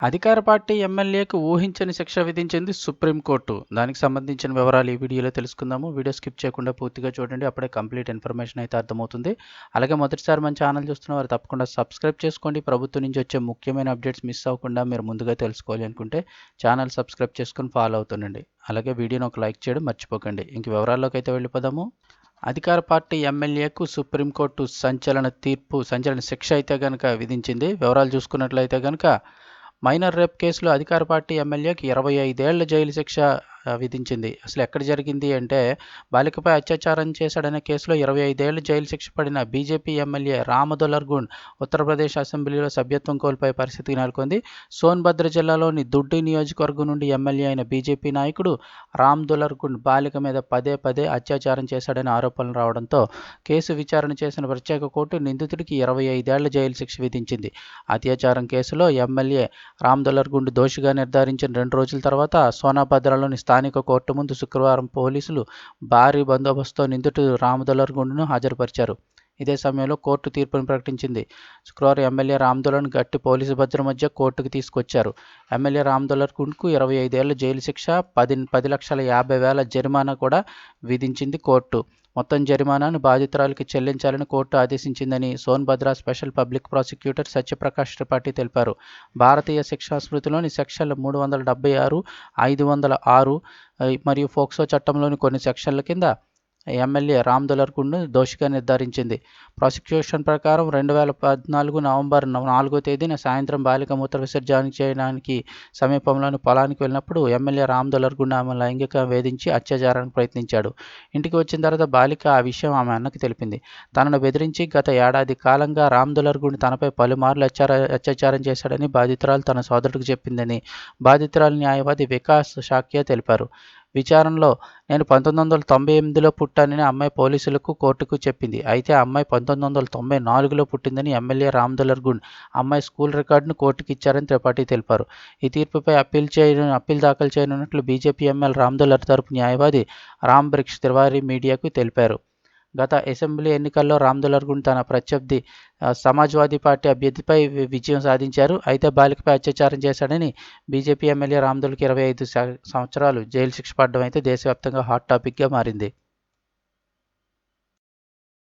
అధికార పార్టీ ఎమ్మెల్యేకు ఊహించని శిక్ష విధించింది సుప్రీంకోర్టు. దానికి సంబంధించిన వివరాలు ఈ వీడియోలో తెలుసుకుందాము. వీడియో స్కిప్ చేయకుండా పూర్తిగా చూడండి. అప్పుడే కంప్లీట్ ఇన్ఫర్మేషన్ అయితే అర్థమవుతుంది. అలాగే మొదటిసారి మన ఛానల్ చూస్తున్న వారు తప్పకుండా సబ్స్క్రైబ్ చేసుకోండి. ప్రభుత్వం నుంచి వచ్చే ముఖ్యమైన అప్డేట్స్ మిస్ అవ్వకుండా మీరు ముందుగా తెలుసుకోవాలి అనుకుంటే ఛానల్ సబ్స్క్రైబ్ చేసుకొని ఫాలో అవుతుండండి. అలాగే వీడియోని ఒక లైక్ చేయడం మర్చిపోకండి. ఇంక వివరాల్లోకి అయితే వెళ్ళిపోదాము. అధికార పార్టీ ఎమ్మెల్యేకు సుప్రీంకోర్టు సంచలన శిక్ష అయితే కనుక విధించింది. వివరాలు చూసుకున్నట్లయితే కనుక మైనర్ రేప్ కేసులో అధికార పార్టీ ఎమ్మెల్యేకి 25 ఏళ్ల జైలు శిక్ష విధించింది. అసలు ఎక్కడ జరిగింది అంటే బాలికపై అత్యాచారం చేశాడనే కేసులో 25 ఏళ్ల జైలు శిక్ష పడిన బీజేపీ ఎమ్మెల్యే రామ్ దులర్గుండ్ ఉత్తరప్రదేశ్ అసెంబ్లీలో సభ్యత్వం కోల్పోయే పరిస్థితి నెలకొంది. సోన్భద్ర జిల్లాలోని దుడ్డి నియోజకవర్గం నుండి ఎమ్మెల్యే అయిన బీజేపీ నాయకుడు రామ్ దులర్గుండ్ బాలిక మీద పదే అత్యాచారం చేశాడనే ఆరోపణలు రావడంతో కేసు విచారణ చేసిన ప్రత్యేక కోర్టు నిందితుడికి 25 ఏళ్ల జైలు శిక్ష విధించింది. అత్యాచారం కేసులో ఎమ్మెల్యే రామ్ దులర్గుండ్ దోషిగా నిర్ధారించిన 2 రోజుల తర్వాత సోనాభద్రలోని స్థానిక కోర్టు ముందు శుక్రవారం పోలీసులు భారీ బందోబస్తుతో నిందితుడు రామ్ దులర్గుండ్ను హాజరుపరిచారు. ఇదే సమయంలో కోర్టు తీర్పును ప్రకటించింది. శుక్రవారం ఎమ్మెల్యే రామ్ దులర్ను గట్టి పోలీసు భద్రత మధ్య కోర్టుకు తీసుకొచ్చారు. ఎమ్మెల్యే రామ్ దులర్గుండ్కు 25 ఏళ్ల జైలు శిక్ష, 10,50,000 జరిమానా కూడా విధించింది కోర్టు. మొత్తం జరిమానాను బాధితురాలికి చెల్లించాలని కోర్టు ఆదేశించిందని Sonbhadra special public prosecutor Satyaprakash Tripathi తెలిపారు. భారతీయ శిక్షా స్మృతిలోని సెక్షన్ల 376, 506 మరియు ఫోక్సో చట్టంలోని కొన్ని సెక్షన్ల కింద ఎమ్మెల్యే రామ్ దులర్గుండ్ను దోషిగా నిర్ధారించింది. ప్రాసిక్యూషన్ ప్రకారం 2014 నవంబర్ 4వ తేదీన సాయంత్రం బాలిక మూత్ర విసర్జన చేయడానికి సమీపంలోని పొలానికి వెళ్ళినప్పుడు ఎమ్మెల్యే రామ్ దులర్గుండ్ ఆమె లైంగిక వేధించి అత్యాచారానికి ప్రయత్నించాడు. ఇంటికి వచ్చిన తర్వాత బాలిక ఆ విషయం ఆమె అన్నకి తెలిపింది. తనను బెదిరించి గత ఏడాది కాలంగా రామ్ దులర్గుండ్ తనపై పలుమార్లు అత్యాచారం చేశాడని బాధితురాలు తన సోదరుడికి చెప్పిందని బాధితురాలి న్యాయవాది వికాస్ షాక్య తెలిపారు. విచారణలో నేను 1998లో పుట్టానని అమ్మాయి పోలీసులకు, కోర్టుకు చెప్పింది. అయితే ఆ అమ్మాయి 1994లో పుట్టిందని ఎమ్మెల్యే రామ్ దులర్గుండ్ అమ్మాయి స్కూల్ రికార్డును కోర్టుకు ఇచ్చారని త్రిపాఠి తెలిపారు. ఈ తీర్పుపై అప్పీల్ దాఖలు చేయనున్నట్లు బీజేపీ ఎమ్మెల్యే రామ్ దులర్ తరపు న్యాయవాది రామ్ బ్రిక్ష్ తివారీ మీడియాకు తెలిపారు. గత అసెంబ్లీ ఎన్నికల్లో రామ్ దులర్గుండ్ తన ప్రత్యర్థి సమాజ్వాదీ పార్టీ అభ్యర్థిపై విజయం సాధించారు. అయితే బాలికపై అత్యాచారం చేశాడని బీజేపీ ఎమ్మెల్యే రామ్ దులర్కి 25 సంవత్సరాలు జైలు శిక్ష పడడం అయితే దేశవ్యాప్తంగా హాట్ టాపిక్గా మారింది.